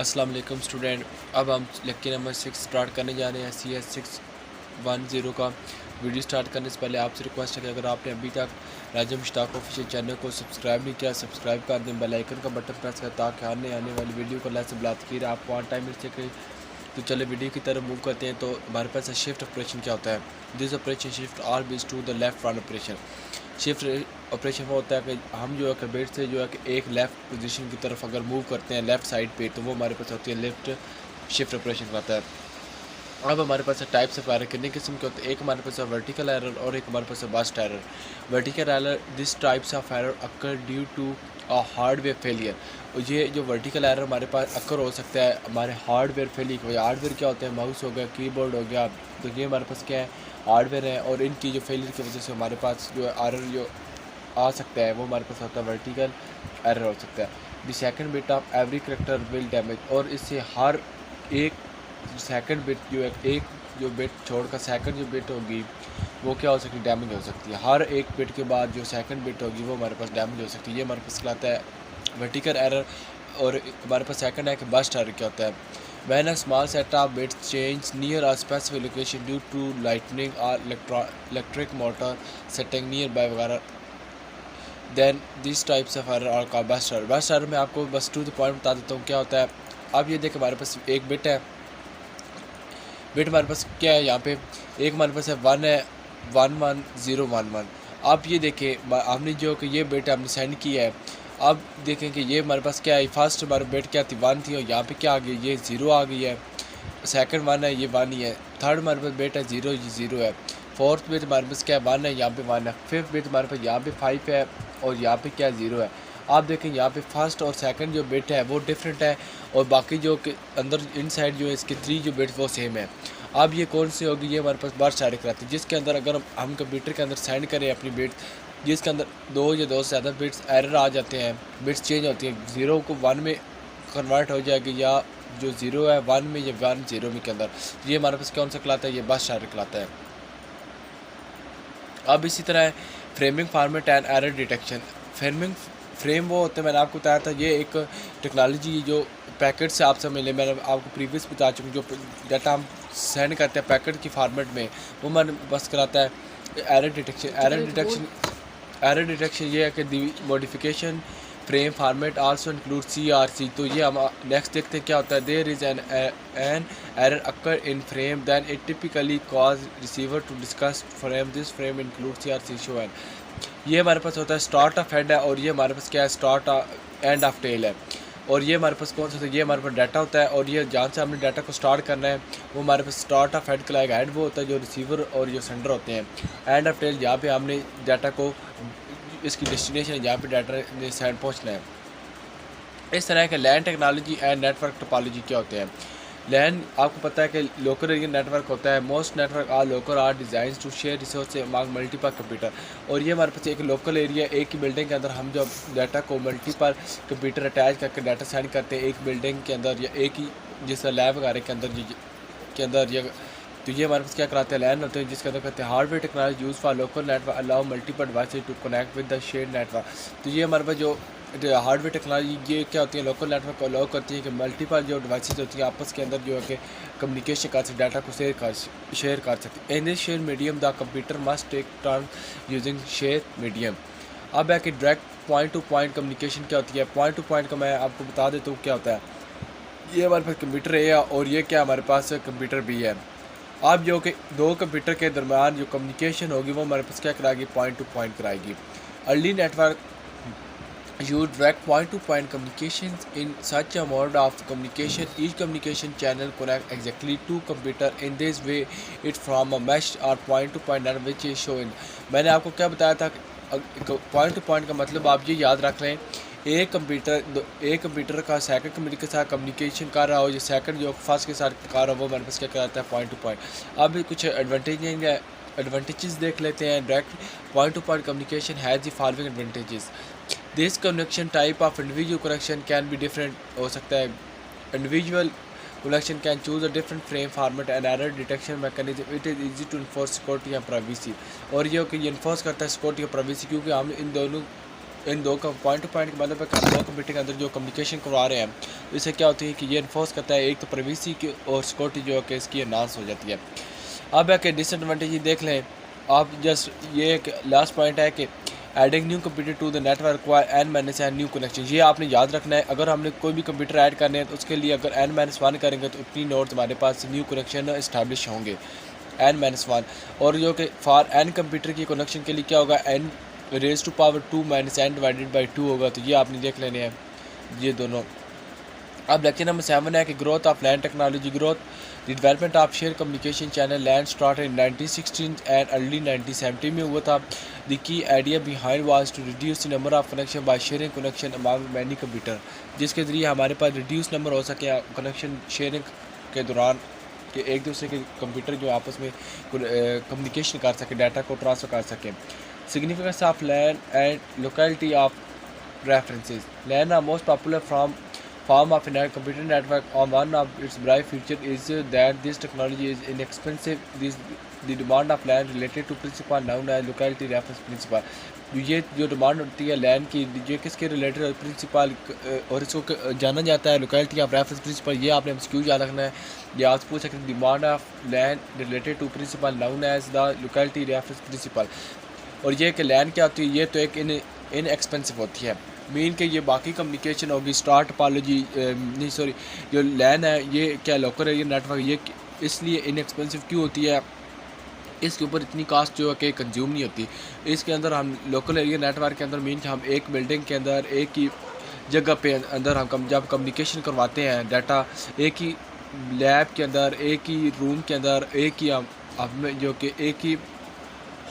अस्सलाम वालेकुम स्टूडेंट। अब हम लेक्चर नंबर 6 स्टार्ट करने जा रहे हैं। CS610 का वीडियो स्टार्ट करने से पहले आपसे रिक्वेस्ट है कि अगर आपने अभी तक राजा मुश्ताक ऑफिशियल चैनल को सब्सक्राइब नहीं किया, सब्सक्राइब कर दें, बेल आइकन का बटन प्रेस करें ताकि आने वाली वीडियो को लाइक से बुलाती है आपको ऑन टाइम मिल सके। तो चले वीडियो की तरफ मूव करते हैं। तो हमारे पास शिफ्ट ऑपरेशन क्या होता है? This operation shift all bits to the left run operation. Shift operation वो होता है कि हम जो है कि बेड से जो है कि एक लेफ़्ट पोजीशन की तरफ अगर मूव करते हैं लेफ़्ट साइड पे, तो वो हमारे पास होती है लेफ्ट शिफ्ट ऑपरेशन कहलाता है। अब हमारे पास टाइप्स ऑफ एरर कितने किस्म के होते हैं? एक हमारे पास है वर्टिकल एरर और एक हमारे पास है burst error. Vertical error, this types of error occur due to a hardware failure. और ये जो वर्टिकल एरर हमारे पास अकर हो सकता है हमारे हार्डवेयर फेलियर की वजह। हार्डवेयर क्या होता है? माउस हो गया, कीबोर्ड हो गया, तो ये हमारे पास क्या है? हार्डवेयर है। और इनकी जो फेलियर की वजह से हमारे पास जो एरर जो आ सकता है वो हमारे पास होता है वर्टिकल एरर हो सकता है। The second bit of every character will damage, और इससे हर एक सेकंड बिट जो है, एक जो बिट छोड़कर सेकंड जो बिट होगी वो क्या हो सकती है? डैमेज हो सकती है। हर एक बिट के बाद जो सेकंड बिट होगी वो हमारे पास डैमेज हो सकती है। ये हमारे पास कहलाता है वर्टिकल एरर। और हमारे पास सेकंड है कि बस्ट एरर क्या होता है? When a small set of bits change near a specific location due to lightning और electric motor setting nearby वगैरह, then this types of error are called burst error. Burst error में आपको बस to the point बता देता हूँ क्या होता है। अब ये देखें हमारे पास एक बिट है, बिट हमारे पास क्या है यहाँ पे? एक हमारे पास है 1 है 11011। आप ये देखें हमने जो कि ये बिट हमने सेंड किया है। अब देखें कि ये हमारे पास क्या है? फर्स्ट हमारी बिट क्या थी? 1 थी और यहाँ पे क्या आ गई? ये 0 आ गई है। सेकंड 1 है, ये 1 ही है। थर्ड हमारे पास बिट है 0, ये 0 है। फोर्थ बिट हमारे पास क्या है? 1 है, यहाँ पे 1 है। फिफ्थ बिट हमारे पास यहाँ पे 5 है और यहाँ पे क्या है? 0 है। आप देखें यहाँ पे फर्स्ट और सेकंड जो बिट है वो डिफरेंट है और बाकी जो अंदर इनसाइड जो है इसके 3 जो बिट वो सेम है। अब ये कौन सी होगी? ये हमारे पास बस्ट एरर कराती है, जिसके अंदर अगर हम कंप्यूटर के अंदर सेंड करें अपनी बिट, जिसके अंदर 2 या 2 से ज़्यादा बिट्स एरर आ जाते हैं, बिट्स चेंज होती हैं, 0 को 1 में कन्वर्ट हो जाएगी या जो 0 है 1 में या 1 0 में के अंदर। ये हमारे पास कौन सा कहलाता है? ये बस्ट एरर कहलाता है। अब इसी तरह framing format and error detection. Frame वो होते हैं, मैंने आपको बताया था, ये एक टेक्नोलॉजी जो पैकेट से आपसे मिले, मैंने आपको प्रीवियस बता चुका, जो डाटा हम सेंड करते हैं पैकेट की फॉर्मेट में, वो मैंने बस कराता है एरर डिटेक्शन। एरर डिटेक्शन ये है कि the modification frame format also include CRC। तो ये हम नेक्स्ट देखते हैं क्या होता है। There is an error occur in frame then it typically cause receiver to discuss frame, this frame include CRC show an. ये हमारे पास होता है स्टार्ट ऑफ हेड है और ये हमारे पास क्या है? स्टार्ट एंड ऑफ टेल है। और ये हमारे पास कौन सा होता है? ये हमारे पास डाटा होता है और ये जहाँ से हमने डाटा को स्टार्ट करना है वो हमारे पास स्टार्ट ऑफ हेड कहलाएगा। हेड वो होता है जो रिसीवर और जो सेंडर होते हैं। एंड ऑफ टेल जहाँ पे हमने डाटा को इसकी डेस्टिनेशन जहाँ पे डाटा ने सेंड पहुँचना है। इस तरह के लैन टेक्नोलॉजी एंड नेटवर्क टोपोलॉजी क्या होते हैं? लैन आपको पता है कि लोकल एरिया नेटवर्क होता है। Most network are local are design to share resource among multiple computer. और ये हमारे पास एक लोकल एरिया, एक ही बिल्डिंग के अंदर हम जब डाटा को मल्टीपल कंप्यूटर अटैच करके डाटा सेंड करते हैं एक बिल्डिंग के अंदर या एक ही जिस लैब वगैरह के अंदर या तो ये हमारे पास क्या कराते हैं? लैन होते हैं, जिसके अंदर कहते हैं hardware technology use for local network allow multiple devices to connect with the shared network. तो ये हमारे पास जो हार्डवेयर टेक्नोलॉजी ये क्या होती है? लोकल नेटवर्क को अलाउ करती है कि मल्टीपल जो डिवाइसेज होती हैं आपस के अंदर जो है कि कम्युनिकेशन कर सकते, डाटा को शेयर कर सकते। In this share medium the computer must take turn using share medium. अब है कि direct point to point communication क्या होती है? पॉइंट टू पॉइंट का मैं आपको बता देता हूँ क्या होता है। ये हमारे पास कंप्यूटर है और ये क्या हमारे पास कंप्यूटर भी है। अब जो कि 2 कंप्यूटर के दरमियान जो कम्युनिकेशन होगी वो हमारे पास क्या कराएगी? पॉइंट टू पॉइंट कराएगी। Early network use direct point-to-point communications in such a mode of communication. Each communication channel connect exactly two computer. In this way, it from a mesh or point-to-point network which is shown. मैंने आपको क्या बताया था? Point to point का मतलब आप ये याद रख लें, एक कंप्यूटर का सेकंड कंप्यूटर के साथ कम्युनिकेशन कर रहा हो, जो सेकंड जो फर्स्ट के साथ कर रहा हो वो हमारे पास क्या कराता है? Point to point. अब कुछ एडवांटेजेस देख लेते हैं। Direct point to point communication has the following advantages. This connection type of individual connection can be different हो सकता है। Individual connection can choose a different frame format and error detection mechanism. It is easy to enforce security या privacy. और ये कि ये enforce करता है सिक्योरिटी या प्राइवेसी, क्योंकि हम इन दोनों इन दो का पॉइंट टू पॉइंट के मतलब है दो कंप्यूटर के अंदर जो कम्युनिकेशन करवा रहे हैं, इससे क्या होती है कि ये इन्फोर्स करता है एक तो प्राइवेसी की और सिक्योरिटी जो है कि इसकी एनहांस हो जाती है। अब है कि डिसएडवांटेज देख लें आप, जस्ट ये एक लास्ट पॉइंट है कि adding new computer to the network require n-1 new connection. ये आपने याद रखना है, अगर हमने कोई भी कंप्यूटर ऐड करने हैं तो उसके लिए अगर n-1 करेंगे तो उतनी नोड्स हमारे पास न्यू कनेक्शन इस्टेब्लिश होंगे n-1। और जो कि फॉर n कंप्यूटर की कनेक्शन के लिए क्या होगा, n raise to power 2 minus n divided by 2 होगा। तो ये आपने देख लेने हैं ये दोनों। अब लेक्चर नंबर 7 है कि growth of LAN technology. Growth the development of share communication channel LAN start in 1916 and early 1970 में हुआ था। The key idea behind was to reduce the number of connection by sharing connection among many computer, जिसके ज़रिए हमारे पास reduce number हो सके connection sharing के दौरान कि एक दूसरे के कंप्यूटर जो आपस में कम्युनिकेशन कर सके, डाटा को ट्रांसफ़र कर सकें। Significance of LAN and locality of references. LAN are most popular form of a computer network. One of its bright features is that this technology is inexpensive. The demand of LAN related to principle known as locality reference principle. ये जो demand होती है LAN की, ये किसके related principal और इसको जाना जाता है लोकेलिटी ऑफ रेफरेंस प्रिंसिपल। ये आपने MCQ याद रखना है। या आप पूछ सकते हैं demand of LAN related to principle known as the locality reference principle. और ये कि LAN क्या होती है, ये तो एक इनएक्सपेंसिव होती है, मीन के ये बाकी कम्युनिकेशन होगी स्टार टोपोलॉजी नहीं सॉरी जो LAN है ये क्या लोकल एरिया नेटवर्क, ये इसलिए इनएक्सपेंसिव क्यों होती है, इसके ऊपर इतनी कास्ट जो है कि कंज्यूम नहीं होती। इसके अंदर हम लोकल एरिया नेटवर्क के अंदर मीन कि हम एक बिल्डिंग के अंदर एक ही जगह पे अंदर हम जब कम्युनिकेशन करवाते हैं डाटा, एक ही लैब के अंदर, एक ही रूम के अंदर, एक ही हम जो कि एक ही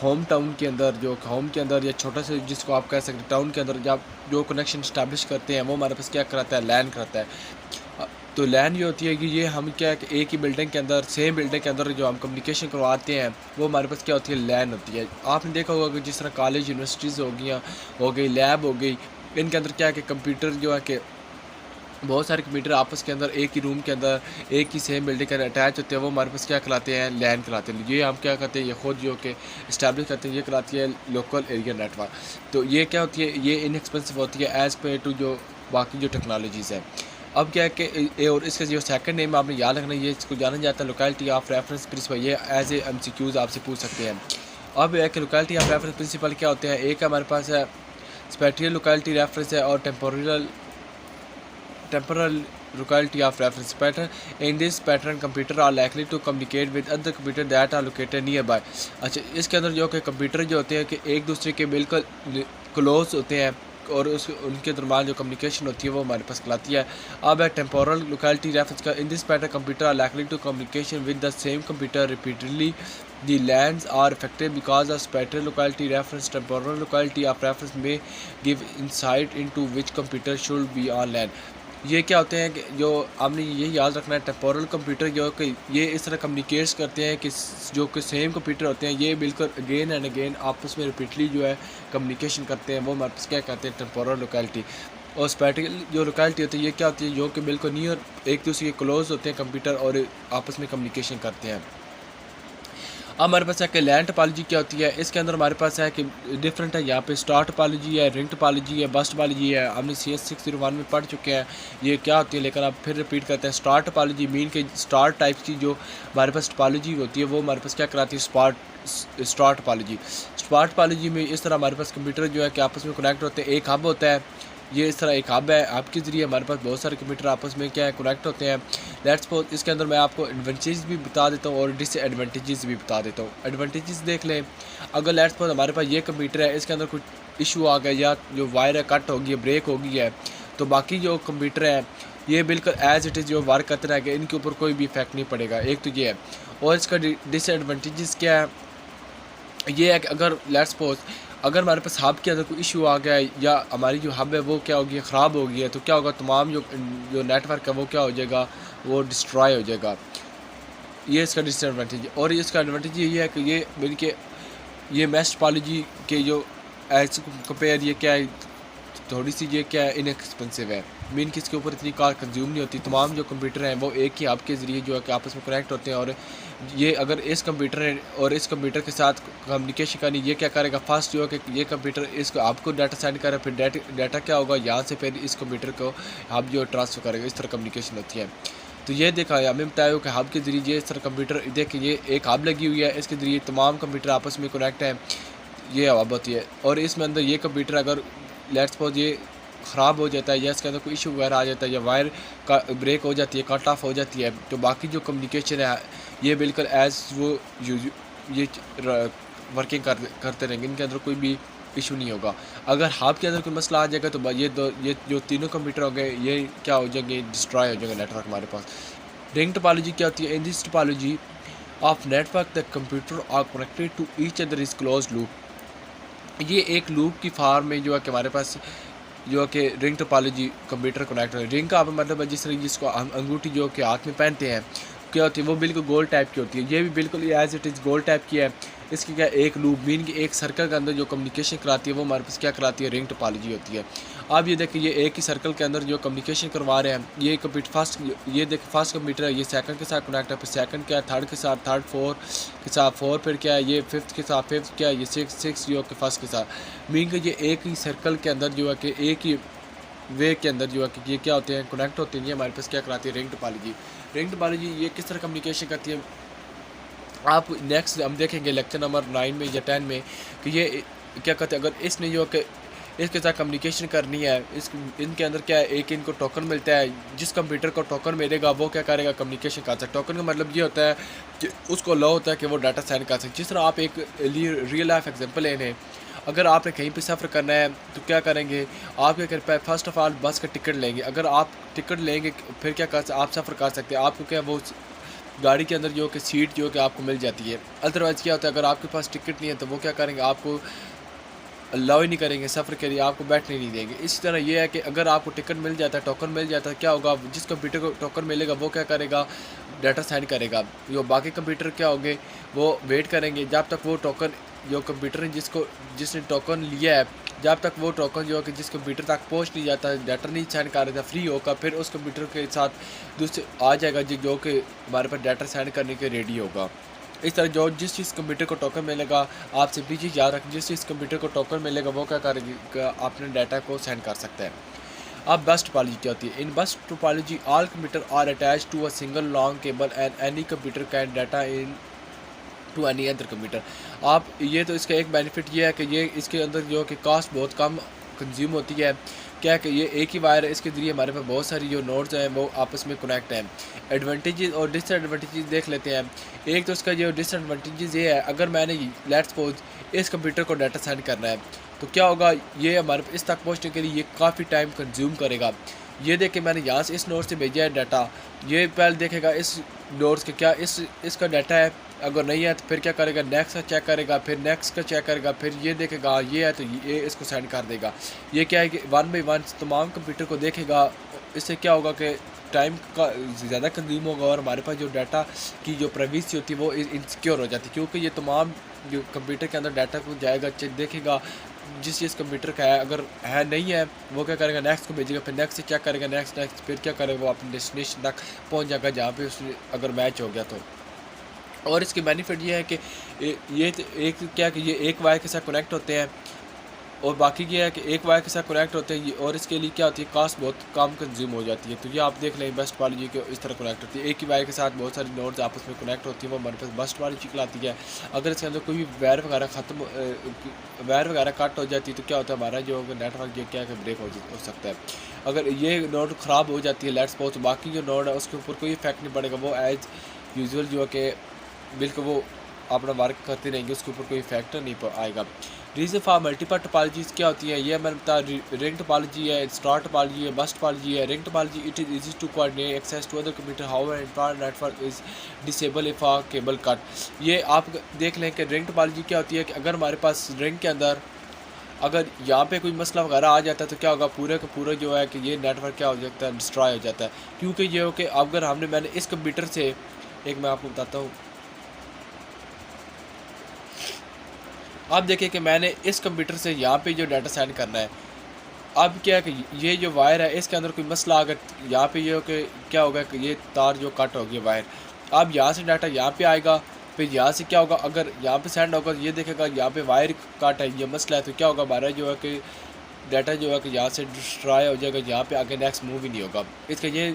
होम टाउन के अंदर, जो होम के अंदर या छोटा से जिसको आप कह सकते हैं टाउन के अंदर जब जो कनेक्शन इस्टेब्लिश करते हैं वो हमारे पास क्या कराता है, LAN कराता है। तो LAN ये होती है कि ये हम क्या कि एक ही बिल्डिंग के अंदर, सेम बिल्डिंग के अंदर जो हम कम्युनिकेशन करवाते हैं वो हमारे पास क्या होती है, LAN होती है। आपने देखा होगा कि जिस तरह कॉलेज यूनिवर्सिटीज़ हो गई, लैब हो गई, इनके अंदर क्या है कि कंप्यूटर जो है कि बहुत सारे कंप्यूटर आपस के अंदर एक ही रूम के अंदर एक ही सेम बिल्डिंग के अंदर अटैच होते हैं, वो हमारे पास क्या कराते हैं, LAN कराते हैं। ये हम क्या करते हैं, ये खुद जो कि इस्टेब्लिश करते हैं, ये कराती है लोकल एरिया नेटवर्क। तो ये क्या होती है, ये इनएक्सपेंसिव होती है एज़ पे टू जो बाकी जो टेक्नोलॉजीज़ है। अब क्या है कि और इसका जो सेकंड नेम आपने याद रखना, ये इसको जाना जाता है लोकेलिटी ऑफ रेफरेंस प्रिंसिपल। ये एज ए MCQs आपसे पूछ सकते हैं। अब है कि लोकेलिटी ऑफ रेफरेंस प्रिंसिपल क्या होते हैं, एक हमारे पास है स्पेटियल लोकेलिटी रेफरेंस है और temporal locality of reference pattern. In this pattern computer are likely to communicate with other computer that are located nearby. अच्छा, इसके अंदर जो कि कंप्यूटर जो होते हैं कि एक दूसरे के बिल्कुल क्लोज होते हैं और उनके दरमियान जो कम्युनिकेशन होती है वो हमारे पास कहलाती है। अब है टेम्पोरल लोकेलिटी रेफरेंस का। In this pattern computer are likely to communication with the same computer repeatedly. The LANs are effective because of spatial locality reference. Temporal locality of reference may give insight into which computer should be on LAN. ये क्या होते हैं कि जो आपने ये याद रखना है, टेम्पोरल कंप्यूटर जो कि ये इस तरह कम्युनिकेट्स करते हैं कि जो कि सेम कंप्यूटर होते हैं ये बिल्कुल अगेन एंड अगेन आपस में रिपीटली जो है कम्युनिकेशन करते हैं, वो हमारे पास क्या कहते हैं, टेम्पोरल लोकेलिटी। और स्पैटिकल जो लोकेलिटी होती है ये क्या होती है, जो कि बिल्कुल नियर एक दूसरे के क्लोज होते हैं कंप्यूटर और आपस में कम्युनिकेशन करते हैं। अब हमारे पास है कि LAN टोपोलॉजी क्या होती है, इसके अंदर हमारे पास है कि डिफरेंट है। यहाँ पे स्टार टोपोलॉजी है, रिंग टोपोलॉजी है, बस टोपोलॉजी है, हमने CS 601 में पढ़ चुके हैं ये क्या होती है, लेकिन आप फिर रिपीट करते हैं। स्टार टोपोलॉजी मीन के स्टार टाइप की जो हमारे पास टोपोलॉजी होती है वो हमारे पास क्या कराती है, स्टार टोपोलॉजी। स्टार टोपोलॉजी में इस तरह हमारे पास कंप्यूटर जो है कि आपस में कनेक्ट होते हैं, एक हब होता है, ये इस तरह एक हब है, हब के ज़रिए हमारे पास बहुत सारे कंप्यूटर आपस में क्या है कनेक्ट होते हैं। लेट्स सपोज इसके अंदर मैं आपको एडवांटेजेस भी बता देता हूँ और डिसएडवांटेजेस भी बता देता हूँ। एडवांटेजेस देख लें, अगर लेट्स सपोज हमारे पास ये कंप्यूटर है, इसके अंदर कुछ इशू आ गया या जो वायर है कट हो गई है, ब्रेक हो गई है, तो बाकी जो कंप्यूटर है ये बिल्कुल एज इट इज़ जो वर्क करते रहेगा, इनके ऊपर कोई भी इफेक्ट नहीं पड़ेगा। एक तो ये है। और इसका डिसएडवांटेजेस क्या है, ये है कि अगर लेट्स सपोज अगर हमारे पास हब के अंदर कोई इशू आ गया है या हमारी जो हब है वो क्या होगी, ख़राब हो गई है, तो क्या होगा, तमाम जो नेटवर्क है वो क्या हो जाएगा, वो डिस्ट्रॉय हो जाएगा। ये इसका डिसएडवांटेज है। और इसका एडवांटेज ये है कि ये बल्कि ये मैश टोपोलॉजी के जो एज कंपेयर ये क्या है थोड़ी सी ये क्या है इनएक्सपेंसिव है, मीन कि इसके ऊपर इतनी कार कंज्यूम नहीं होती। तमाम जो कंप्यूटर हैं वो एक ही हब के ज़रिए जो है कि आपस में कनेक्ट होते हैं, और ये अगर इस कंप्यूटर है और इस कंप्यूटर के साथ कम्युनिकेशन करनी, ये क्या करेगा, फर्स्ट जो है कि ये कंप्यूटर इसको आपको डाटा सेंड करेगा, फिर डाटा क्या होगा यहाँ से फिर इस कंप्यूटर को हब जो ट्रांसफ़र करेगा। इस तरह कम्युनिकेशन होती है। तो ये देखा है हमें बताया कि हब के ज़रिए ये इस तरह कंप्यूटर, देखिए ये एक हब लगी हुई है, इसके ज़रिए तमाम कंप्यूटर आपस में कनेक्ट हैं, ये हब होती है। और इसमें अंदर ये कंप्यूटर अगर लेट्स सपोज ये ख़राब हो जाता है या इसके अंदर कोई इशू वगैरह आ जाता है या वायर का ब्रेक हो जाती है, कट ऑफ हो जाती है, तो बाकी जो कम्युनिकेशन है ये बिल्कुल एज़ वो ये वर्किंग करते रहेंगे, इनके अंदर कोई भी इशू नहीं होगा। अगर हब के अंदर कोई मसला आ जाएगा तो ये जो तीनों कंप्यूटर हो गए ये क्या हो जाएंगे, डिस्ट्रॉय हो जाएंगे नेटवर्क हमारे पास। रिंग टोपोलॉजी क्या होती है? In this topology of network the computer are connected to each other is close loop. ये एक लूप की फॉर्म में जो है कि हमारे पास जो है कि रिंग टोपोलॉजी कंप्यूटर कनेक्ट है। रिंग का मतलब है जिस तरह जिसको हम अंगूठी जो कि हाथ में पहनते हैं क्या होती है, वो बिल्कुल गोल टाइप की होती है। ये भी बिल्कुल एज इट इज़ गोल टाइप की है। इसकी क्या एक लूप मीन कि एक सर्कल के अंदर जो कम्युनिकेशन कराती है वो हमारे पास क्या कराती है, रिंग टोपोलॉजी होती है। अब ये देखिए ये एक ही सर्कल के अंदर जो कम्युनिकेशन करवा रहे हैं, ये कंप्यूटर फर्स्ट, ये देखिए फर्स्ट कंप्यूटर है, ये सेकंड के साथ कनेक्ट है, फिर सेकंड क्या है थर्ड के साथ, थर्ड फोर के साथ फोर, फिर क्या है ये फिफ्थ के साथ, फिफ्थ क्या है ये सिक्स जो कि फर्स्ट के साथ। मीन कि ये एक ही सर्कल के अंदर जो है कि एक ही वे के अंदर जो है कि ये क्या होते हैं, कनेक्ट होते हैं। ये हमारे पास क्या कराती है, रिंग टोपोलॉजी। रिंग टोपोलॉजी ये किस तरह कम्युनिकेशन करती है, आप नेक्स्ट हम देखेंगे लेक्चर नंबर 9 में या 10 में कि ये क्या कहते हैं। अगर इसने जो कि इसके साथ कम्युनिकेशन करनी है, इनके अंदर क्या है, एक इनको टोकन मिलता है, जिस कंप्यूटर को टोकन मिलेगा वो क्या करेगा, कम्युनिकेशन कर सकता है। टोकन का मतलब ये होता है कि उसको लो होता है कि वो डाटा सेंड कर सकते। जिस तरह आप एक रियल लाइफ एग्जाम्पल लें, अगर आपने कहीं पे सफ़र करना है तो क्या करेंगे, आप क्या करें, फर्स्ट ऑफ ऑल बस का टिकट लेंगे। अगर आप टिकट लेंगे फिर क्या कर आप सफ़र कर सकते हैं, आपको क्या वो गाड़ी के अंदर जो कि सीट जो कि आपको मिल जाती है। अदरवाइज़ क्या होता है, अगर आपके पास टिकट नहीं है तो वो क्या करेंगे, आपको अलाउ ही नहीं करेंगे सफ़र के लिए, आपको बैठने नहीं देंगे। इसी तरह ये है कि अगर आपको टिकट मिल जाता है, टोकन मिल जाता है, क्या होगा, जिस कंप्यूटर को टोकन मिलेगा वो क्या करेगा, डाटा सेंड करेगा। जो बाकी कंप्यूटर क्या होंगे वो वेट करेंगे जब तक वो टोकन जो कंप्यूटर जिसने टोकन लिया है, जब तक वो टोकन जो है कि जिस कंप्यूटर तक पहुंच नहीं जाता, डाटा नहीं सेंड कर रहा था, फ्री होगा, फिर उस कंप्यूटर के साथ दूसरे आ जाएगा जो कि हमारे पास डाटा सेंड करने के रेडी होगा। इस तरह जो जिस चीज़ कंप्यूटर को टोकन मिलेगा, आप सिंपली चीज़ याद रखें, जिस चीज़ कंप्यूटर को टोकन मिलेगा वो क्या करेगा, अपने डाटा को सेंड कर सकता है। अब बस टोपोलॉजी क्या होती है? In bus topology all computer are attach to a single long cable and any computer can data in to any other computer. आप ये तो इसका एक बेनिफिट ये है कि ये इसके अंदर जो कि कास्ट बहुत कम कंज्यूम होती है। क्या कि ये एक ही वायर है, इसके ज़रिए हमारे पास बहुत सारी जो नोड्स हैं वो आपस में कनेक्ट हैं। एडवांटेजेस और डिसएडवांटेजेस देख लेते हैं। एक तो इसका जो डिसएडवांटेजेस ये है, अगर मैंने लेट्स सपोज इस कंप्यूटर को डाटा सेंड करना है तो क्या होगा, ये हमारे इस तक पहुँचने के लिए ये काफ़ी टाइम कंज्यूम करेगा। ये देखें मैंने यहाँ से इस नोड से भेजा है डाटा, ये पहले देखेगा इस नोड्स के क्या इसका डाटा है, अगर नहीं है तो फिर क्या करेगा, नेक्स्ट का चेक करेगा, फिर नेक्स्ट का चेक करेगा, फिर ये देखेगा ये है तो ये इसको सेंड कर देगा। ये क्या है कि 1 बाई 1 तमाम कंप्यूटर को देखेगा। इससे क्या होगा कि टाइम का ज़्यादा कंज्यूम होगा और हमारे पास जो डाटा की जो प्राइवेसी होती है वो इनसिक्योर हो जाती है, क्योंकि ये तमाम जो कंप्यूटर के अंदर डाटा को जाएगा, देखेगा जिस कंप्यूटर का है, अगर है नहीं है वो क्या करेगा, नेक्स्ट को भेजेगा, फिर नेक्स्ट से चेक करेगा, नेक्स्ट फिर क्या करेगा, वो अपने डेस्टिनेशन तक पहुंच जाएगा जहाँ पे उसने अगर मैच हो गया तो। और इसके बेनिफिट ये है कि ये एक क्या कि ये एक वायर के साथ कनेक्ट होते हैं, और बाकी ये है कि एक वायर के साथ कनेक्ट होते हैं, और इसके लिए क्या होती है, कास्ट बहुत कम कंज्यूम हो जाती है। तो ये आप देख लें बस टोपोलॉजी के इस तरह कनेक्ट होती है, एक ही वायर के साथ बहुत सारी नोड्स आपस में कनेक्ट होती है, वो हमारे पास बस टोपोलॉजी कहलाती है। अगर इसके अंदर कोई भी वायर वगैरह कट हो जाती है तो क्या होता है, हमारा जो नेटवर्क जो क्या है ब्रेक हो सकता है। अगर ये नोड ख़राब हो जाती है लेट्स सपोज, बाकी जो नोड है उसके ऊपर कोई इफेक्ट नहीं पड़ेगा, वो एज यूजुअल जो है कि बिल्कुल वो अपना वर्क करते रहेंगे, उसके ऊपर कोई फैक्टर नहीं आएगा। रीज़न फॉर मल्टीपल टोपोलॉजीज़ क्या होती है, ये मैंने बता, रिंग टोपोलॉजी है, स्टार टोपोलॉजी है, बस टोपोलॉजी है। Ring topology it is easy to coordinate access to other computer, however internet network is disable if a cable cut. ये आप देख लें कि रिंग टोपोलॉजी क्या होती है कि अगर हमारे पास रिंग के अंदर अगर यहाँ पे कोई मसला वगैरह आ जाता है तो क्या होगा, पूरे का पूरा जो है कि ये नेटवर्क क्या हो जाता है, डिस्ट्रॉय हो जाता है। क्योंकि ये हो कि अगर मैंने इस कंप्यूटर से, एक मैं आपको बताता हूँ, आप देखिए कि मैंने इस कंप्यूटर से यहाँ पे जो डाटा सेंड करना है, अब क्या है कि ये जो वायर है इसके अंदर कोई मसला, अगर यहाँ पे ये हो कि क्या होगा कि ये तार जो कट होगी वायर, अब यहाँ से डाटा यहाँ पे आएगा, फिर यहाँ से क्या होगा, अगर यहाँ पे सेंड होगा ये देखेगा यहाँ पे वायर कट है, ये मसला है, तो क्या होगा हमारा जो है कि डाटा जो है कि यहाँ से डिस्ट्रॉय हो जाएगा, यहाँ पे आगे नेक्स्ट मूव ही नहीं होगा। इसका ये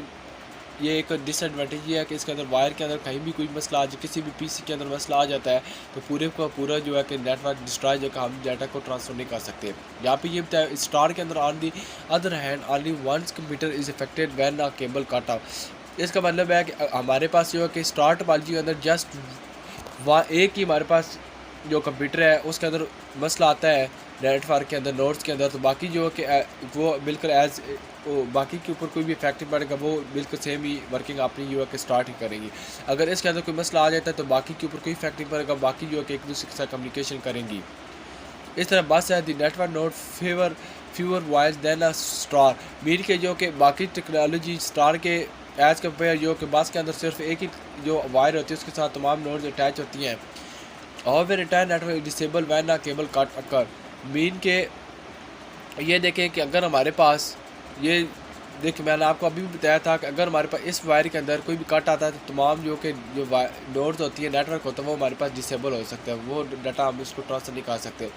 एक डिसएडवांटेज ये है कि इसके अंदर वायर के अंदर कहीं भी कोई मसला आ जाए, किसी भी पीसी के अंदर मसला आ जाता है तो पूरे का पूरा जो है कि नेटवर्क डिस्ट्रॉय जो है हम डाटा को ट्रांसफ़र नहीं कर सकते। यहाँ पे ये बताया स्टार के अंदर on the other hand only once computer is affected when a cable cut off. इसका मतलब है कि हमारे पास जो है कि स्टार टोपोलॉजी के अंदर जस्ट एक ही हमारे पास जो कंप्यूटर है उसके अंदर मसला आता है नेटवर्क के अंदर नोड्स के अंदर, तो बाकी जो है कि वो बिल्कुल एज बाकी के ऊपर कोई भी इफेक्ट नहीं पड़ेगा, वो बिल्कुल सेम ही वर्किंग अपनी जो है कि स्टार्ट ही करेंगी। अगर इसके अंदर कोई मसला आ जाता है तो बाकी के ऊपर कोई इफेक्ट नहीं पड़ेगा, बाकी जो है कि एक दूसरे के साथ कम्युनिकेशन करेंगी। इस तरह बस है the network node favour fewer wires than a star, mean के जो कि बाकी टेक्नोलॉजी स्टार के एज कम्पेयर जो कि बस के अंदर सिर्फ एक ही जो वायर होती है उसके साथ तमाम नोड्स अटैच होती हैं। और वे return network disable when a cable cut occur, mean के ये देखें कि अगर हमारे पास ये देखिए मैंने आपको अभी भी बताया था कि अगर हमारे पास इस वायर के अंदर कोई भी कट आता है तो तमाम जो कि जो नोड्स होती है नेटवर्क होता है वो हमारे पास डिसेबल हो सकता है, वो डाटा हम इसको ट्रांसफर नहीं कर सकते।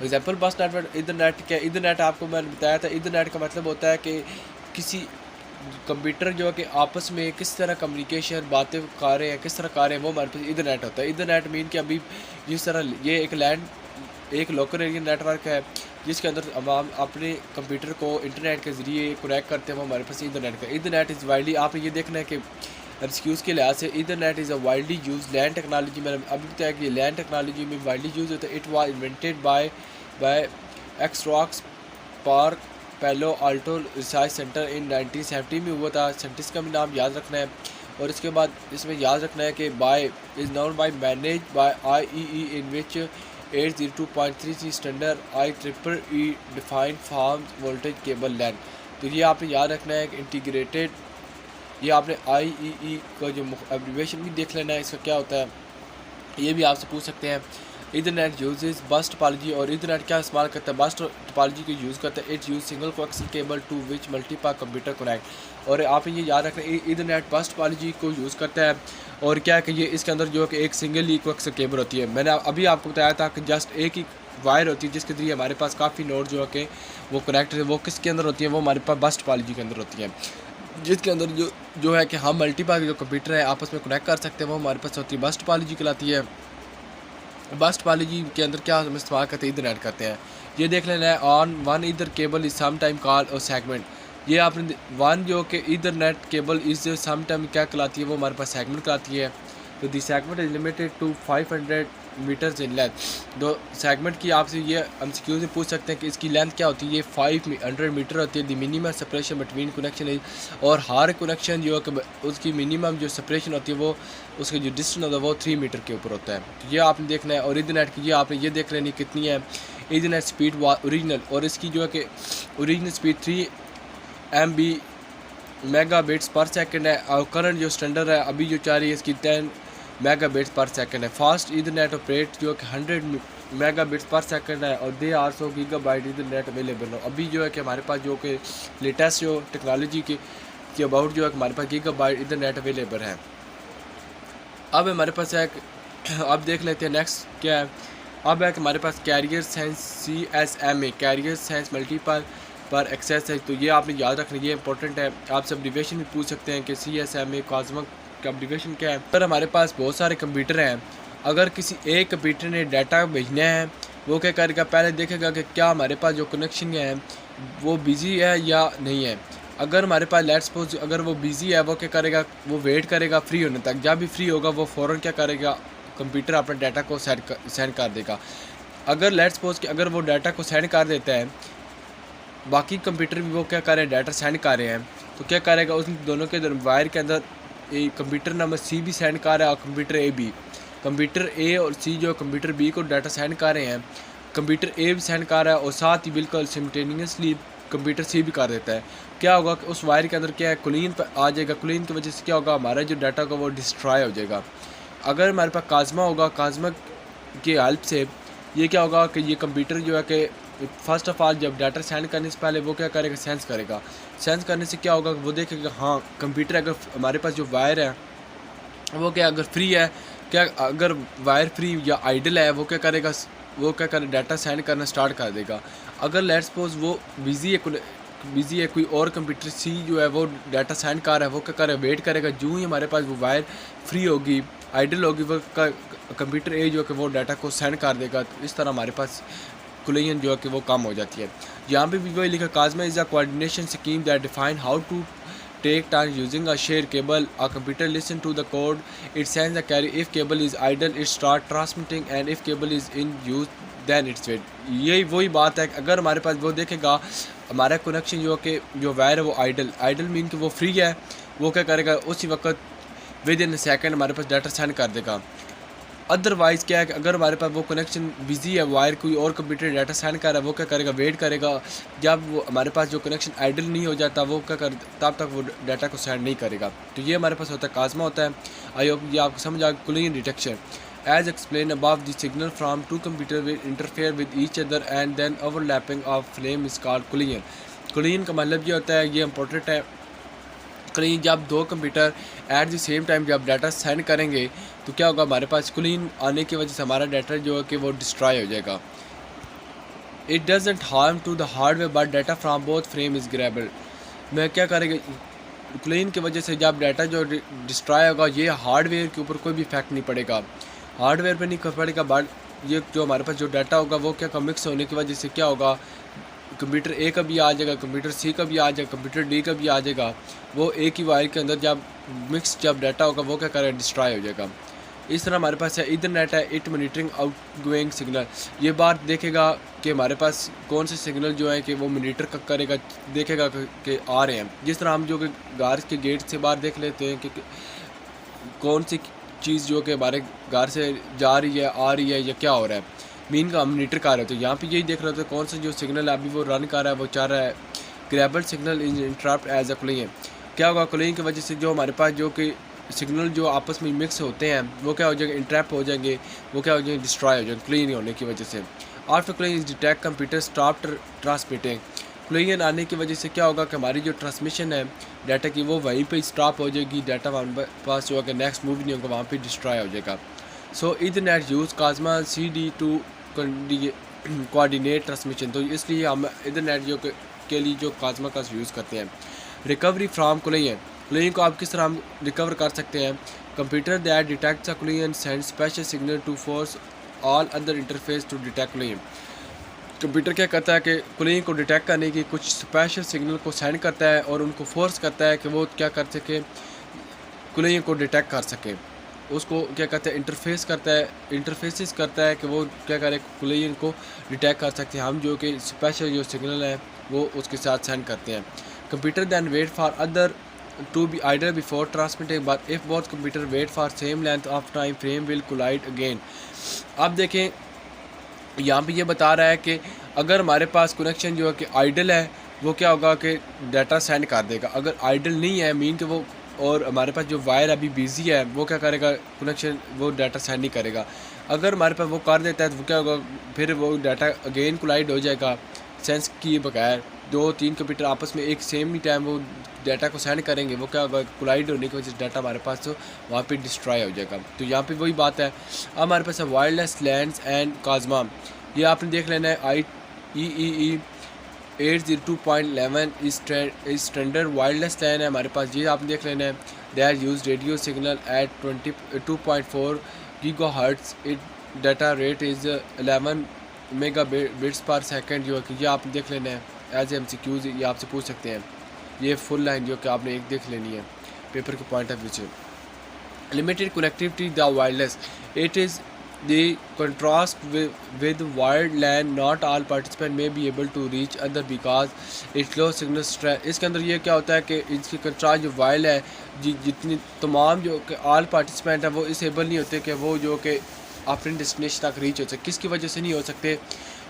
एग्जांपल बस नेटवर्क इथरनेट क्या, इथरनेट आपको मैंने बताया था, इथरनेट का मतलब होता है कि किसी कंप्यूटर जो है कि आपस में किस तरह कम्युनिकेशन बातें कर रहे हैं, किस तरह कर रहे हैं, वो हमारे पास इथरनेट होता है। इथरनेट मीन कि अभी जिस तरह ये एक लोकल एरिया नेटवर्क है जिसके अंदर हम अपने कंप्यूटर को इंटरनेट के ज़रिए कनेक्ट करते हैं, वो हमारे पास इथरनेट का। इथरनेट इज़ वाइडली, आप ये देखना है कि एक्सक्यूज़ के लिहाज से Ethernet is a widely use land technology. मैंने अभी बताया कि लैंड टेक्नोलॉजी में वाइडली यूज होता है। It was invented by एक्सरॉक्स park पेलो आल्टो रिसर्च सेंटर इन 1970 में हुआ था। साइंटिस्ट का भी नाम याद रखना है। और इसके बाद इसमें याद रखना है कि by is known by manage by IEE in which 802.33 standard IEEE define forms voltage cable LAN. तो ये आपने याद रखना है कि इंटीग्रेटेड, ये आपने IEE का जो एब्रीविएशन भी देख लेना है इसका क्या होता है, ये भी आपसे पूछ सकते हैं। इथरनेट यूजेस बस टोपोलॉजी, और इथरनेट क्या इस्तेमाल करता है, बस टोपोलॉजी को यूज़ करता है। It's use single coaxial cable to which multiple computer connect. और आपने ये याद रखना है इथरनेट बस टोपोलॉजी को यूज़ करता है। और क्या है कि ये इसके अंदर जो है कि एक सिंगल ही कोएक्सियल केबल होती है। मैंने अभी आपको बताया था कि जस्ट एक ही वायर होती है जिसके जरिए हमारे पास काफ़ी नोड जो है कि वो कनेक्ट है, वो किसके अंदर होती है, वो हमारे पास बस टोपोलॉजी के अंदर होती है, जिसके अंदर जो है कि हम मल्टीपल जो कंप्यूटर है आपस में कनेक्ट कर सकते हैं, वो हमारे पास होती है बस टोपोलॉजी कहलाती है। बस टोपोलॉजी के अंदर क्या हम इस्तेमाल करते हैं, इथरनेट करते हैं। ये देख लेना है ऑन वन इधर cable is some time call और सेगमेंट। ये आपने वन जो कि ethernet cable is some time क्या कहलाती है, वो हमारे पास सेगमेंट कहलाती है। तो the segment is limited to 500 meters in length. तो सेगमेंट की आपसे ये MCQ से पूछ सकते हैं कि इसकी लेंथ क्या होती है, ये 500 मीटर होती है। दी minimum separation between connection is, और हर कनेक्शन जो है कि उसकी मिनिमम जो सेपरेशन होती है वो उसकी जो डिस्टेंस होता है वो 3 मीटर के ऊपर होता है। तो ये आपने देखना है। और इथरनेट की ये आपने ये देख लेनी कितनी है इथरनेट स्पीड ओरिजिनल, और इसकी जो है कि original speed 3 MB megabits per second है। और करंट जो स्टैंडर्ड है अभी जो चाह रही है इसकी 10 मेगाबिट्स पर सेकंड है। फास्ट इथरनेट ऑपरेट जो कि 100 मेगाबिट्स पर सेकंड है। और they also gigabyte Ethernet available है। अभी जो है कि हमारे पास जो कि लेटेस्ट जो टेक्नोलॉजी के अबाउट जो है हमारे पास गीगाबाइट इथरनेट अवेलेबल है। अब हमारे पास एक अब देख लेते हैं नेक्स्ट क्या है। अब है कि हमारे पास carrier sense CSMA carrier sense multiple पर एक्सेस है। तो ये आपने याद रखना, ये इंपॉर्टेंट है। आपसे एब्रीविएशन भी पूछ सकते हैं कि CSMA कॉस्मिक का एब्रीविएशन क्या है। पर हमारे पास बहुत सारे कंप्यूटर हैं, अगर किसी एक कंप्यूटर ने डाटा भेजना है वो क्या करेगा, पहले देखेगा कि क्या हमारे पास जो कनेक्शन है वो बिज़ी है या नहीं है। अगर हमारे पास लेट्स सपोज अगर वो बिज़ी है वो क्या करेगा, वो वेट करेगा फ्री होने तक। जब भी फ्री होगा वो फ़ौरन क्या करेगा, कंप्यूटर अपने डाटा को सेंड कर देगा। अगर लेट्स सपोज कि अगर वो डाटा को सेंड कर देता है, बाकी कंप्यूटर भी वो क्या कर रहे हैं, डाटा सेंड कर रहे हैं, तो क्या करेगा उन दोनों के वायर के अंदर कंप्यूटर नंबर C भी सेंड कर रहा है और कंप्यूटर A भी। कंप्यूटर A और C जो कंप्यूटर B को डाटा सेंड कर रहे हैं, कंप्यूटर A भी सेंड कर रहा है और साथ ही बिल्कुल सिमल्टेनियसली कंप्यूटर C भी कर देता है। क्या होगा कि उस वायर के अंदर क्या है, कुलीन पर आ जाएगा। कुलीन की वजह से क्या होगा, हमारा जो डाटा का वो डिस्ट्रॉय हो जाएगा। अगर हमारे पास काज़मा होगा, काज़मा की हेल्प से ये क्या होगा कि ये कंप्यूटर जो है कि फर्स्ट ऑफ ऑल जब डाटा सेंड करने से पहले वो क्या करेगा, सेंस करेगा। सेंस करने से क्या होगा, वो देखेगा हाँ कंप्यूटर अगर हमारे पास जो वायर है वो क्या अगर फ्री है, क्या अगर वायर फ्री या आइडल है, वो क्या करेगा, वो क्या करे डाटा सेंड करना स्टार्ट कर देगा। अगर लेट्स सपोज वो बिज़ी है कोई और कंप्यूटर सी जो है वो डाटा सेंड कर रहा है, वो क्या करे वेट करेगा, जो ही हमारे पास वो वायर फ्री होगी आइडल होगी वो कंप्यूटर ए जो है कि वो डाटा को सेंड कर देगा। तो इस तरह हमारे पास कोलिजन जो है कि वो कम हो जाती है। यहाँ पे भी वही लिखा, CSMA is a coordination scheme that define how to take turns using a shared cable. A computer listen to the code it sends the carry. If cable is idle it start transmitting and if cable is in use then it's wait. यही वही बात है कि अगर हमारे पास वो देखेगा हमारा कनेक्शन जो कि जो वायर है वो आइडल मीन कि वो फ्री है, वो क्या करेगा उसी वक्त विद इन सेकेंड हमारे पास डाटा सेंड कर देगा। अदरवाइज़ क्या है कि अगर हमारे पास वो कनेक्शन बिजी है, वायर कोई और कंप्यूटर डाटा सेंड कर रहा है, वो क्या करेगा वेट करेगा जब वो हमारे पास जो कनेक्शन आइडल नहीं हो जाता वो क्या कर तब तक वो डाटा को सेंड नहीं करेगा। तो ये हमारे पास होता है काज़मा होता है। आई होप ये आपको समझ आ गया। Collision detection as explain above the signal from two computer will interfere with each other and then overlapping of frame is called collision. Collision का मतलब ये होता है, ये इंपॉर्टेंट है, कहीं जब दो computer at the same time जब डाटा सेंड करेंगे तो क्या होगा, हमारे पास कोलिजन आने की वजह से हमारा डाटा जो है कि वो डिस्ट्रॉय हो जाएगा। It doesn't harm to the hardware but data from both frame is garbled. मैं क्या करेगा कोलिजन की वजह से जब डाटा जो डिस्ट्रॉय होगा ये हार्डवेयर के ऊपर कोई भी इफेक्ट नहीं पड़ेगा, हार्डवेयर पे नहीं पड़ेगा, बट ये जो हमारे पास जो डाटा होगा वो क्या मिक्स होने की वजह से क्या होगा, कंप्यूटर ए का भी आ जाएगा, कंप्यूटर सी का भी आ जाएगा, कंप्यूटर डी का भी आ जाएगा। वो एक ही वायर के अंदर जब मिक्स जब डाटा होगा वो क्या करेगा डिस्ट्रॉय हो जाएगा। इस तरह हमारे पास है इथरनेट है, इट मॉनिटरिंग आउटगोइंग सिग्नल। ये बात देखेगा कि हमारे पास कौन से सिग्नल जो है कि वो मॉनिटर करेगा, देखेगा कि आ रहे हैं। जिस तरह हम जो कि घर के गेट से बाहर देख लेते हैं कि कौन सी चीज़ जो कि हमारे घर से जा रही है आ रही है या क्या हो रहा है, मीन का हम मॉनिटर कर रहे थे। यहाँ पे यही देख रहे थे कौन सा जो सिग्नल अभी वो रन कर रहा है वो चाह रहा है garbled signal in interrupt as a collision. क्या होगा कोलिजन की वजह से जो हमारे पास जो कि सिग्नल जो आपस में मिक्स होते हैं वो क्या हो जाएंगे, इंटरप्ट हो जाएंगे, वो क्या हो जाएंगे डिस्ट्रॉय हो जाएंगे कोलिजन होने की वजह से। After collision detect computer stop transmitting. Collision आने की वजह से क्या होगा कि हमारी जो ट्रांसमिशन है डाटा की वो वहीं पे स्टॉप हो जाएगी, डाटा हमारे पास जो है नेक्स्ट मूव नहीं होगा, वहाँ पे डिस्ट्रॉय हो जाएगा। So Ethernet use CSMA CD to coordinate transmission. तो इसलिए हम इथरनेट जो के लिए जो काज़मा का यूज़ करते हैं। रिकवरी फ्राम कोलिजन को आप किस तरह हम रिकवर कर सकते हैं। Computer that detects a collision send special signal to force all other interface to detect collision. Computer क्या करता है कि कोलिजन को डिटेक्ट करने की कुछ स्पेशल सिग्नल को सेंड करता है और उनको फोर्स करता है कि वो क्या कर सके, कोलिजन को डिटेक्ट कर सके। उसको क्या कहते हैं इंटरफेस करता है, इंटरफेसिस करता है कि वो क्या करे कोलिजन को डिटेक्ट कर सकते हैं। हम जो कि स्पेशल जो सिग्नल है वो उसके साथ सेंड करते हैं। Computer then wait for other to be idle before transmitting but if both computer wait for same length of time frame will collide again. अब देखें यहाँ पे ये बता रहा है कि अगर हमारे पास कनेक्शन जो है कि आइडल है वो क्या होगा कि डाटा सेंड कर देगा, अगर आइडल नहीं है मीन कि वो और हमारे पास जो वायर अभी बिजी है वो क्या करेगा कनेक्शन वो डाटा सेंड नहीं करेगा। अगर हमारे पास वो कर देता है तो क्या होगा, फिर वो डाटा अगेन कोलाइड हो जाएगा सेंस किए बगैर। 2-3 कंप्यूटर आपस में एक सेम ही टाइम वो डाटा को सेंड करेंगे, वो क्या होगा कोलाइड होने की वजह से डाटा हमारे पास तो वहाँ पे डिस्ट्रॉय हो जाएगा। तो यहाँ पे वही बात है। अब हमारे पास है वायरलेस लैंड्स एंड काज़मा। ये आपने देख लेना है IEEE 802.11 इस स्टैंडर्ड वायरलेस लैन है हमारे पास, ये आपने देख लेना है। They are use radio signal at 22.4 GHz। It data rate is 11 megabits per second. जो कि ये आपने देख लेना है एज MCQs, ये आपसे पूछ सकते हैं। ये फुल लाइन जो कि आपने एक देख लेनी है पेपर के पॉइंट ऑफ व्यू से। Limited connectivity the wireless it is the contrast with wired LAN not all participant may be able to reach other because it low signal strength। इसके अंदर ये क्या होता है कि इसकी कंट्रास्ट जो वायर है जितनी तमाम जो कि ऑल पार्टिसिपेंट है वो इस एबल नहीं होते कि वो जो कि अपने डेस्टिनेशन तक रीच हो सकते। किसकी वजह से नहीं हो सकते,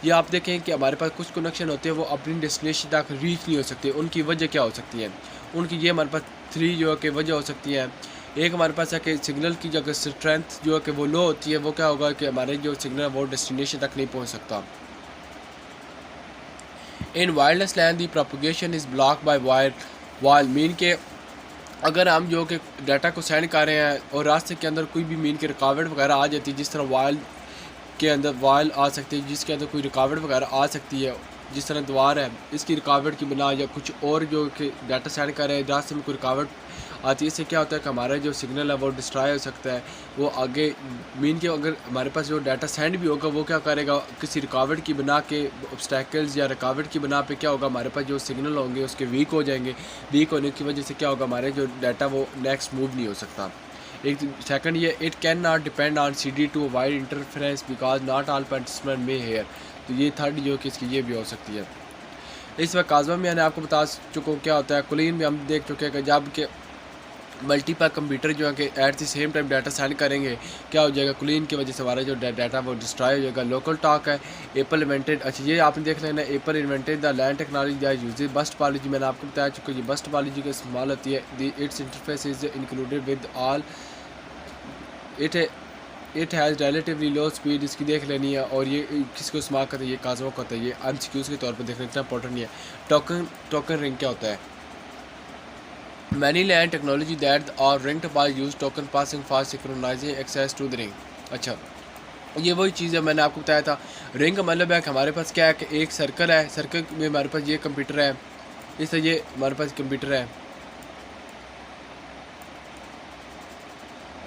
ये आप देखें कि हमारे पास कुछ कनेक्शन होते हैं वो अपनी डेस्टिनेशन तक रीच नहीं हो सकते। उनकी वजह क्या हो सकती है, उनकी ये हमारे पास 3 जो कि वजह हो सकती है। एक हमारे पास है कि सिग्नल की जो स्ट्रेंथ जो है कि वो लो होती है, वो क्या होगा कि हमारे जो सिग्नल है वो डेस्टिनेशन तक नहीं पहुंच सकता। In wireless LAN the propagation is block by wall mean के अगर हम जो कि डाटा को सेंड कर रहे हैं और रास्ते के अंदर कोई भी मीन की रुकावट वगैरह आ जाती है, जिस तरह वाल के अंदर वाल आ सकती है, जिसके अंदर कोई रुकावट वगैरह आ सकती है, जिस तरह द्वार है इसकी रुकावट की बिना या कुछ और जो कि डाटा सेंड कर रहे हैं रास्ते में कोई रुकावट आती है, इससे क्या होता है कि हमारा जो सिग्नल है वो डिस्ट्रॉय हो सकता है। वो आगे मीन के अगर हमारे पास जो डाटा सेंड भी होगा वो क्या करेगा, किसी रुकावट की बना के ऑब्स्टैकल्स या रुकावट की बना पे क्या होगा, हमारे पास जो सिग्नल होंगे उसके वीक हो जाएंगे। वीक होने की वजह से क्या होगा, हमारे जो डाटा वो नेक्स्ट मूव नहीं हो सकता। एक सेकंड ये it can not depend on CD to avoid interference because not all participant में हेयर। तो ये थर्ड जो कि इसकी ये भी हो सकती है। इस वक्त काजमा में मैंने आपको बता चुका हूँ क्या होता है। कुलीन में हम देख चुके हैं कि जब के मल्टीपल कंप्यूटर जो है कि at the same time data send करेंगे क्या हो जाएगा, कुलीन की वजह से हमारा जो डाटा वो डिस्ट्रॉय हो जाएगा। लोकल टॉक है एप्पल इन्वेंटेड, अच्छा ये आपने देख लेना, Apple invented the land technology that uses बस टोपोलॉजी। मैंने आपको बताया चुका ये बस टोपोलॉजी का इस्तेमाल होती है। It's interface is included with all it has relatively low speed, इसकी देख लेनी है। और ये किसको इस्तेमाल करते हैं, ये काजमा को होता है। ये MCQs के तौर पर देखना इतना इंपॉर्टेंट नहीं है। टोकन रिंग क्या होता है, मैनी लैंड टेक्नोलॉजी दैट और ring topology use token passing for synchronizing access to the ring. अच्छा ये वही चीज़ है मैंने आपको बताया था। रिंग का मतलब है कि हमारे पास क्या है कि एक सर्कल है, सर्कल में हमारे पास ये कंप्यूटर है, इस तरह ये हमारे पास कंप्यूटर है,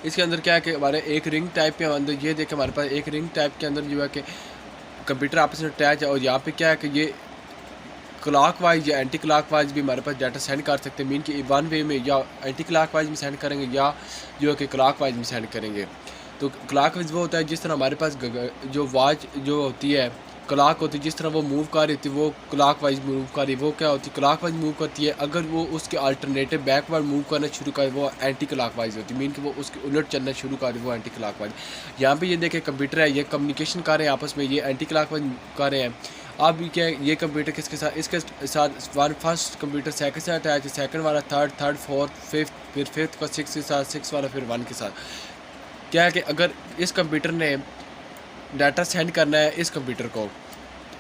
इसके अंदर क्या है कि हमारे एक रिंग टाइप के अंदर ये देखें हमारे पास एक रिंग टाइप के अंदर जो है कि कंप्यूटर आपस में अटैच है। और यहाँ पे क्या है कि ये क्लॉक वाइज या एंटी क्लॉक वाइज भी हमारे पास डाटा सेंड कर सकते हैं। मीन कि वन वे में या एंटी क्लॉक वाइज में सेंड करेंगे या जो है कि क्लॉक वाइज में सेंड करेंगे। तो क्लॉक वाइज वो होता है जिस तरह हमारे पास जो वॉच जो होती है क्लॉक होती है, जिस तरह वो मूव कर रही थी वो क्लॉक वाइज मूव कर रही, वो क्या होती है क्लॉक वाइज मूव करती है। अगर वो उसके अल्टरनेटिव बैकवर्ड मूव करना शुरू करे वो एंटी क्लॉक वाइज होती है। मीन कि वो उसके उलट चलना शुरू कर रही वो एंटी क्लॉक वाइज। यहाँ पे ये देखें कंप्यूटर है, ये कम्युनिकेशन कर रहे हैं आपस में, ये एंटी क्लॉक वाइज कर रहे हैं। अब क्या है ये कंप्यूटर किसके साथ, इसके साथ वन फर्स्ट कंप्यूटर सेकंड से अटैच है, सेकंड वाला थर्ड फोर्थ फिफ्थ, फिर फिफ्थ का सिक्स के साथ, सिक्स वाला फिर वन के साथ। क्या है कि अगर इस कंप्यूटर ने डाटा सेंड करना है इस कंप्यूटर को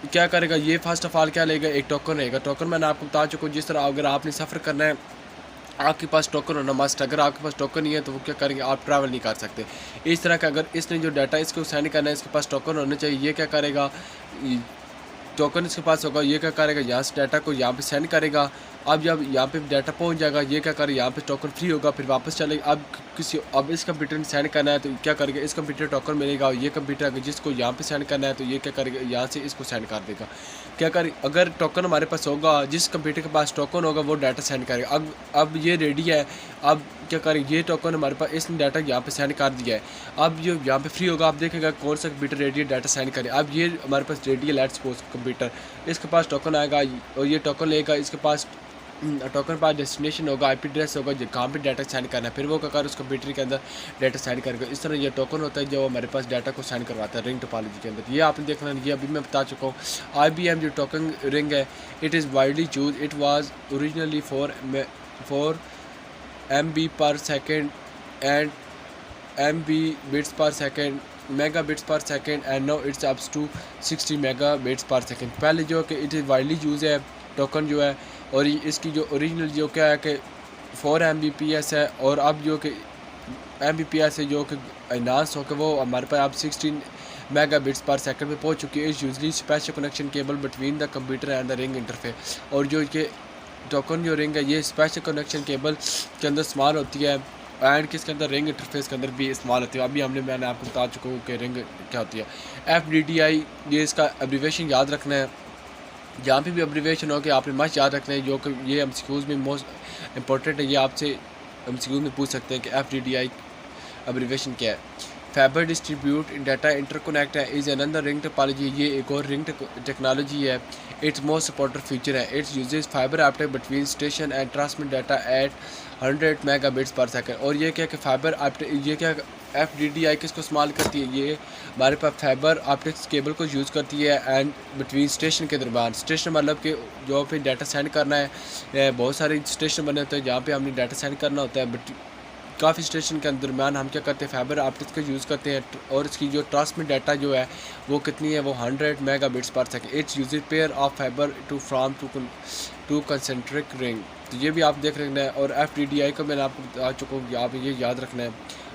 क्या करेगा, ये फर्स्ट ऑफ ऑल क्या लेगा, एक टोकन रहेगा। टोकन मैंने आपको बता चुका हूँ, जिस तरह अगर आपने सफ़र करना है आपके पास टोकन होना मस्ट। अगर आपके पास टोकन नहीं है तो वो क्या करेंगे, आप ट्रैवल नहीं कर सकते। इस तरह का अगर इसने जो डाटा इसको सेंड करना है इसके पास टोकन होना चाहिए। ये क्या करेगा, टोकन इसके पास होगा, ये क्या करेगा यहाँ से डाटा को यहाँ पे सेंड करेगा। अब जब यहाँ पे डाटा पहुँच जाएगा ये क्या करेगा, यहाँ पे टोकन फ्री होगा, फिर वापस चलेगा। अब इस कंप्यूटर ने सेंड करना है तो क्या करेगा, इस कंप्यूटर टोकन मिलेगा। ये कंप्यूटर अगर जिसको यहाँ पे सेंड करना है तो ये क्या करेगा, यहाँ से इसको सेंड कर देगा। क्या करे, अगर टोकन हमारे पास होगा, जिस कंप्यूटर के पास टोकन होगा वो डाटा सेंड करेगा। अब ये रेडी है, अब क्या करें, ये टोकन हमारे पास इसने डाटा यहाँ पे सेंड कर दिया है। अब ये यहाँ पे फ्री होगा, आप देखेगा कौन सा कंप्यूटर रेडी है डाटा सेंड करे। अब ये हमारे पास रेडी है, लेट्स सपोज कंप्यूटर, इसके पास टोकन आएगा और ये टोकन लेगा, इसके पास टोकन पास डेस्टिनेशन होगा, IP एड्रेस होगा कहाँ पे डाटा सेंड करना है, फिर वो क्या कर उस कंप्यूटर के अंदर डाटा सेंड करेगा। इस तरह ये टोकन होता है जो हमारे पास डाटा को सेंड करवाता है रिंग टोपोलॉजी के अंदर। ये आपने देखना, ये अभी मैं बता चुका हूँ। IBM जो टोकन रिंग है it is widely use, it was originally 4 MB per second and MB bits per second, mega bits per second and now it's ups to 60 mega bits per second. पहले जो कि it is widely use है token जो है, और इसकी जो original जो क्या है कि 4 Mbps है, और अब जो कि Mbps है जो कि एनहांस होकर वो हमारे पास अब 16 मेगा बिट्स पर सेकंड में पहुंच चुकी है। Is usually special connection cable between the computer and the ring interface. और जो कि टोकन जो रिंग है ये स्पेशल कनेक्शन केबल के अंदर इस्तेमाल होती है एंड किसके अंदर रिंग इंटरफेस के अंदर भी इस्तेमाल होती है। अभी मैंने आपको बता चुका हूँ कि रिंग क्या होती है। FDDI ये इसका एब्रीवेशन याद रखना है, जहाँ पे भी एब्रीवेशन हो कि आपने मस्ट याद रखना है, जो कि ये MCQs में मोस्ट इंपॉर्टेंट है। ये आपसे MCQ में पूछ सकते हैं कि FDDI एब्रीवेशन क्या है। फाइबर डिस्ट्रीब्यूट डाटा इंटरकनेक्ट है इज़ अनदर रिंग टोपोलॉजी, ये एक और रिंग टेक्नोलॉजी है। इट्स मोस्ट सपोर्टेड फीचर है, it's uses fibre optic between station and transmit data eight 100 mega bits per second. और ये क्या कि फाइबर ऑप्टिक, ये क्या FDDI किसको इस्तेमाल करती है, ये हमारे पास फाइबर ऑप्टिक्स केबल को यूज़ करती है एंड बिटवीन स्टेशन के दरमियान। स्टेशन मतलब कि जो पे डाटा सेंड करना है, बहुत सारे स्टेशन बने होते हैं जहाँ पे हमने डाटा सेंड करना होता है, बट काफ़ी स्टेशन के दरमियान हम क्या करते हैं, फाइबर ऑप्टिक्स का यूज़ करते हैं और इसकी जो ट्रांसमिट डाटा जो है वो कितनी है, वो 100 megabits per second. It's use pair of fibre to from to concentric ring. तो ये भी आप देख रखना है। और FDDI का मैंने आपको बता चुका हूँ कि आप ये याद रखना है,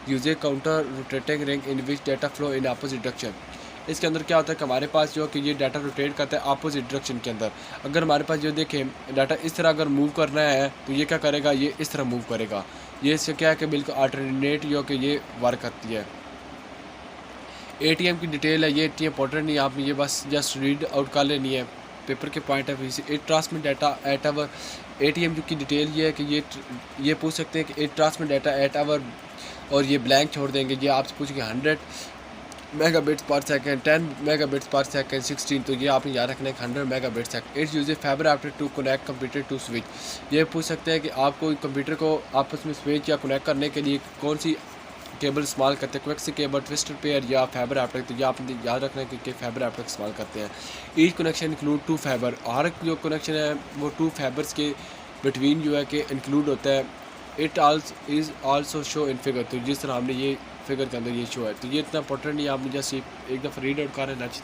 use A counter rotating ring in which data flow in opposite direction. इसके अंदर क्या होता है कि हमारे पास जो कि ये डाटा रोटेट करता है अपोजिट डायरेक्शन के अंदर। अगर हमारे पास जो देखें डाटा इस तरह अगर मूव करना है तो ये क्या करेगा, ये इस तरह मूव करेगा। ये इससे क्या है कि बिल्कुल अल्टरनेट जो कि ये वर्क करती है। ATM की डिटेल है, ये इतनी इंपॉर्टेंट नहीं, आपने ये बस जस्ट रीड आउट कर लेनी है पेपर के पॉइंट ऑफ व्यू से। It transmit data at hour ATM की डिटेल ये है कि ये पूछ सकते हैं कि it transmit data at hour, और ये ब्लैंक छोड़ देंगे। ये आपसे पूछेंगे 100 megabits per second, 10 megabits per second, 16। तो ये आपने याद रखना है 100 megabits second. It's use fibre optic to connect computer to switch. ये पूछ सकते हैं कि आपको कंप्यूटर को आपस में स्विच या कनेक्ट करने के लिए कौन सी केबल इस्तेमाल करते हैं, कोएक्सी केबल, ट्विस्टर पेयर या फाइबर ऑप्टिक। तो ये आपने याद रखना है कि फाइबर ऑप्टिक इस्तेमाल करते हैं। Each connection include 2 fibre. हर जो कनेक्शन है वो 2 फाइबर्स के बिटवीन जो है कि इंक्लूड होता है। It is also show in figure. तो जिस तरह हमने ये फिगर के अंदर ये शो है। तो ये इतना इंपॉर्टेंट नहीं है, आपने जस्ट एक दफ़ा रीड आउट करना है, अच्छी